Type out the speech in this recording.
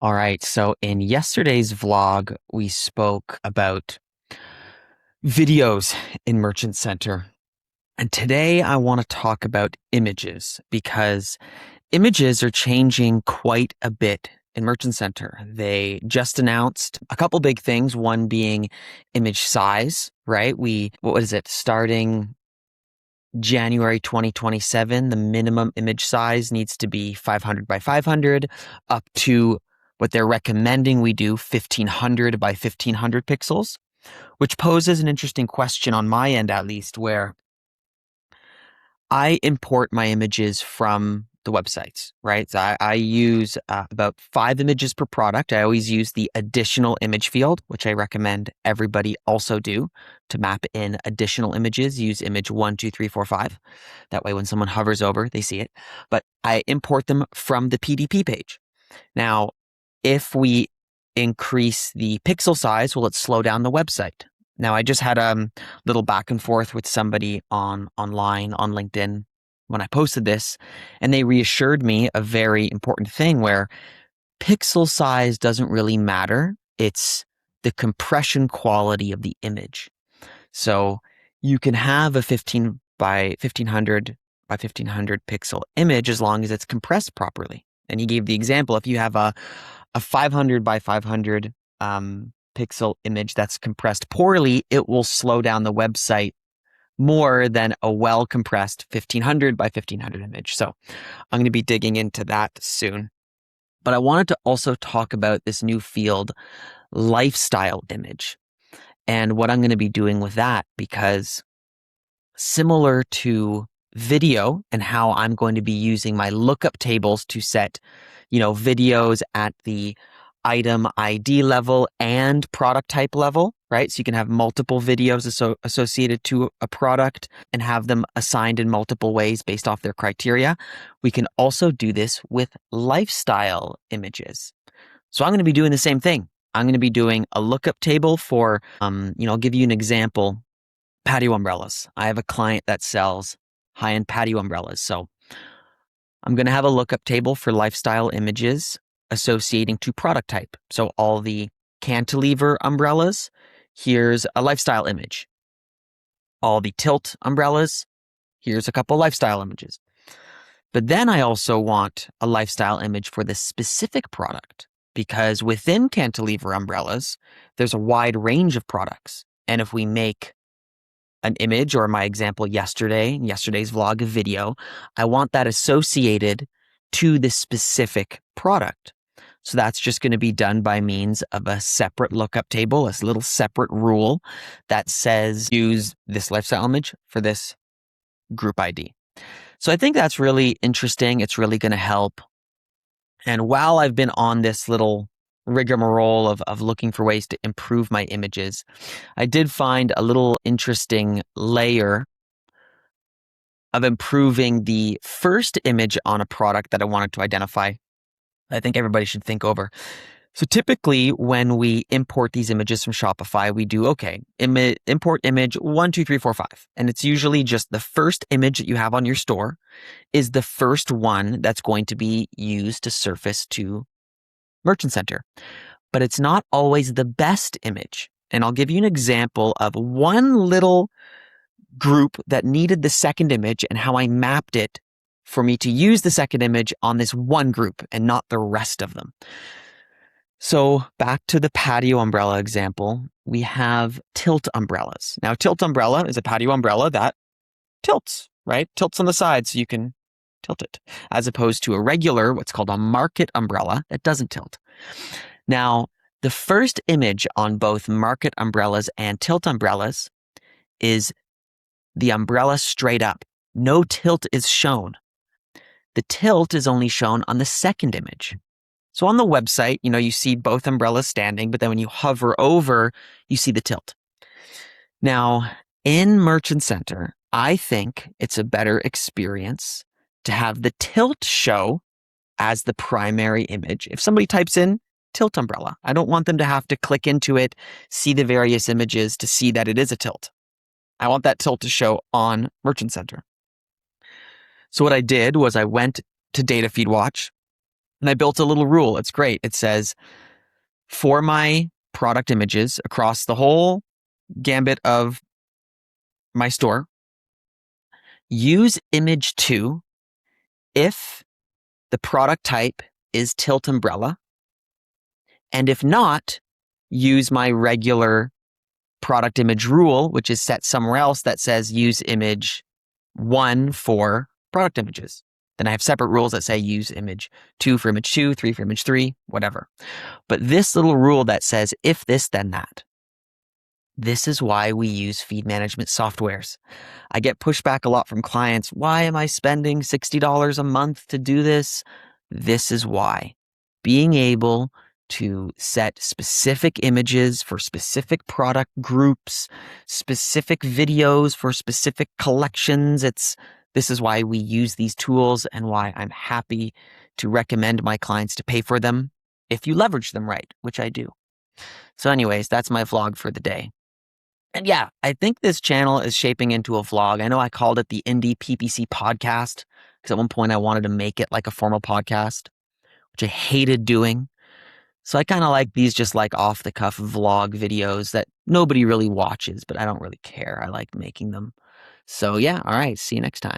All right. So in yesterday's vlog, we spoke about videos in Merchant Center. And today I want to talk about images because images are changing quite a bit in Merchant Center. They just announced a couple big things, one being image size, right? What is it? Starting January 2027, the minimum image size needs to be 500 by 500 up to what they're recommending we do 1500 by 1500 pixels, which poses an interesting question on my end, at least, where I import my images from the websites, right? So I use about 5 images per product. I always use the additional image field, which I recommend everybody also do to map in additional images. Use image 1, 2, 3, 4, 5. That way, when someone hovers over, they see it. But I import them from the PDP page. Now, if we increase the pixel size, will it slow down the website? Now, I just had a little back and forth with somebody online on LinkedIn when I posted this, and they reassured me a very important thing where pixel size doesn't really matter. It's the compression quality of the image. So you can have a 15 by 1500 by 1500 pixel image as long as it's compressed properly. And he gave the example, if you have a 500 by 500 pixel image that's compressed poorly, it will slow down the website more than a well-compressed 1500 by 1500 image. So I'm going to be digging into that soon. But I wanted to also talk about this new field, lifestyle image, and what I'm going to be doing with that, because similar to video and how I'm going to be using my lookup tables to set, videos at the item ID level and product type level, right? So you can have multiple videos associated to a product and have them assigned in multiple ways based off their criteria. We can also do this with lifestyle images. So I'm going to be doing the same thing. I'm going to be doing a lookup table for, I'll give you an example. Patio umbrellas. I have a client that sells high-end patio umbrellas. So I'm going to have a lookup table for lifestyle images associating to product type. So all the cantilever umbrellas, here's a lifestyle image. All the tilt umbrellas, here's a couple lifestyle images. But then I also want a lifestyle image for this specific product, because within cantilever umbrellas, there's a wide range of products. And if we make an image, or my example yesterday's vlog, a video, I want that associated to this specific product. So that's just going to be done by means of a separate lookup table, a little separate rule that says use this lifestyle image for this group ID. So I think that's really interesting. It's really going to help. And while I've been on this little rigmarole of looking for ways to improve my images, I did find a little interesting layer of improving the first image on a product that I wanted to identify. I think everybody should think over. So typically when we import these images from Shopify, we do, import image 1, 2, 3, 4, 5. And it's usually just the first image that you have on your store is the first one that's going to be used to surface to Merchant Center. But it's not always the best image. And I'll give you an example of one little group that needed the second image and how I mapped it for me to use the second image on this one group and not the rest of them. So back to the patio umbrella example, we have tilt umbrellas. Now, tilt umbrella is a patio umbrella that tilts, right? Tilts on the side so you can tilt it, as opposed to a regular, what's called a market umbrella that doesn't tilt. Now, the first image on both market umbrellas and tilt umbrellas is the umbrella straight up. No tilt is shown. The tilt is only shown on the second image. So on the website, you see both umbrellas standing, but then when you hover over, you see the tilt. Now, in Merchant Center, I think it's a better experience to have the tilt show as the primary image. If somebody types in tilt umbrella, I don't want them to have to click into it, see the various images to see that it is a tilt. I want that tilt to show on Merchant Center. So what I did was I went to Data Feed Watch And I built a little rule. It's great. It says, for my product images across the whole gambit of my store, use image 2 if the product type is tilt umbrella. And if not, use my regular product image rule, which is set somewhere else that says use image 1 for product images. Then I have separate rules that say use image 2 for image 2, 3 for image 3, whatever. But this little rule that says if this, then that. This is why we use feed management softwares. I get pushback a lot from clients. Why am I spending $60 a month to do this? This is why. Being able to set specific images for specific product groups, specific videos for specific collections. This is why we use these tools and why I'm happy to recommend my clients to pay for them if you leverage them right, which I do. So anyways, that's my vlog for the day. And yeah, I think this channel is shaping into a vlog. I know I called it the Indie PPC podcast because at one point I wanted to make it like a formal podcast, which I hated doing. So I kind of like these just like off the cuff vlog videos that nobody really watches, but I don't really care. I like making them. So yeah, all right. See you next time.